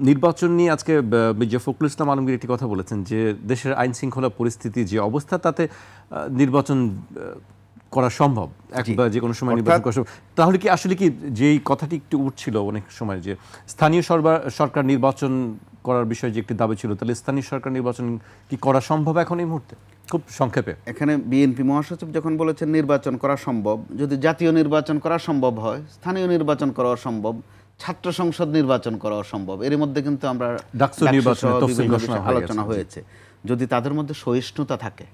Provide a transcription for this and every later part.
নির্বাচন নিয়ে আজকে মির্জা ফখরুল ইসলাম আলমগীর একটি কথা বলেছেন যে দেশের আইন শৃঙ্খলা পরিস্থিতি যে অবস্থা তাতে নির্বাচন করা সম্ভব, একবার যে কোনো সময় নির্বাচন করা সম্ভব। তাহলে কি আসলে কি যেই কথাটি একটু উঠছিল অনেক সময় যে স্থানীয় সরকার নির্বাচন করার বিষয়ে যে একটি দাবি ছিল, তাহলে স্থানীয় সরকার নির্বাচন কি করা সম্ভব এখন এই মুহূর্তে? খুব সংক্ষেপে। এখানে বিএনপি মহাসচিব যখন বলেছেন নির্বাচন করা সম্ভব, যদি জাতীয় নির্বাচন করা সম্ভব হয়, স্থানীয় নির্বাচন করা সম্ভব, ছাত্র সংসদ নির্বাচন করা সম্ভব, এর মধ্যে কিন্তু আমরা ডাকসু নির্বাচনের তফসিল ঘোষণা আলোচনা হয়েছে। যদি তাদের মধ্যে সহিষ্ণুতা থাকে,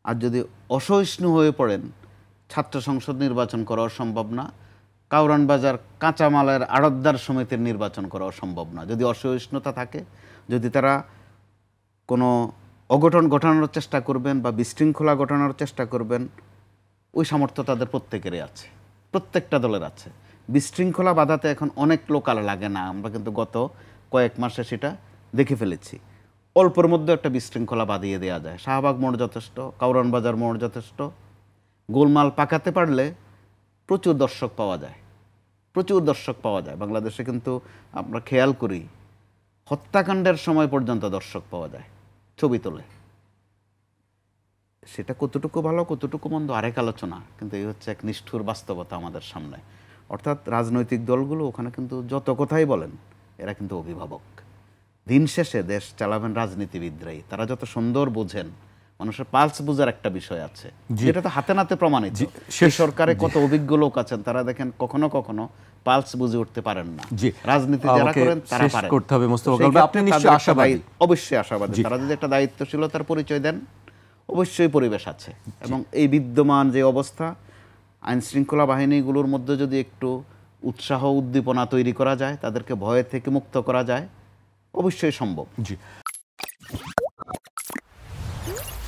আর যদি অসহিষ্ণু হয়ে পড়েন, ছাত্র সংসদ নির্বাচন করা সম্ভব না, কাউরান বাজার কাঁচামালের আড়তদার সমিতির নির্বাচন করা সম্ভব না। যদি অসহিষ্ণুতা থাকে, যদি তারা কোনো অঘটন ঘটানোর চেষ্টা করবেন বা বিশৃঙ্খলা ঘটানোর চেষ্টা করবেন, ওই সামর্থ্য তাদের প্রত্যেকেরই আছে, প্রত্যেকটা দলের আছে। বিশৃঙ্খলা বাধাতে এখন অনেক লোকাল লাগে না, আমরা কিন্তু গত কয়েক মাসে সেটা দেখে ফেলেছি। অল্পের মধ্যে একটা বিশৃঙ্খলা বাঁধিয়ে দেওয়া যায়। শাহবাগ মোড় যথেষ্ট, কাউরান বাজার মোড় যথেষ্ট। গোলমাল পাকাতে পারলে প্রচুর দর্শক পাওয়া যায়, প্রচুর দর্শক পাওয়া যায়। বাংলাদেশে কিন্তু আমরা খেয়াল করি হত্যাকাণ্ডের সময় পর্যন্ত দর্শক পাওয়া যায়, ছবি তোলে। সেটা কতটুকু ভালো কতটুকু মন্দ আরেক আলোচনা, কিন্তু এই হচ্ছে এক নিষ্ঠুর বাস্তবতা আমাদের সামনে। অর্থাৎ রাজনৈতিক দলগুলো ওখানে কিন্তু যত কথাই বলেন, এরা কিন্তু অভিভাবক। দিন শেষে দেশ চালাবেন রাজনীতিবিদরাই। তারা যত সুন্দর বোঝেন, মানুষের পালস বোঝার একটা বিষয় আছে, যেটা তো হাতে নাতে প্রমাণিত। সেই সরকারে কত অভিজ্ঞ লোক আছেন, তারা দেখেন কখনো কখনো পালস বুঝে উঠতে পারেন না। রাজনীতি যারা করেন তারা পারেন। আপনি নিশ্চয়ই আশাবাদী? অবশ্যই আশাবাদী। তারা যদি একটা দায়িত্বশীলতার পরিচয় দেন, অবশ্যই পরিবেশ আছে। এবং এই বিদ্যমান যে অবস্থা, আইন শৃঙ্খলা বাহিনীগুলোর মধ্যে যদি একটু উৎসাহ উদ্দীপনা তৈরি করা যায়, তাদেরকে ভয় থেকে মুক্ত করা যায়, অবশ্যই সম্ভব।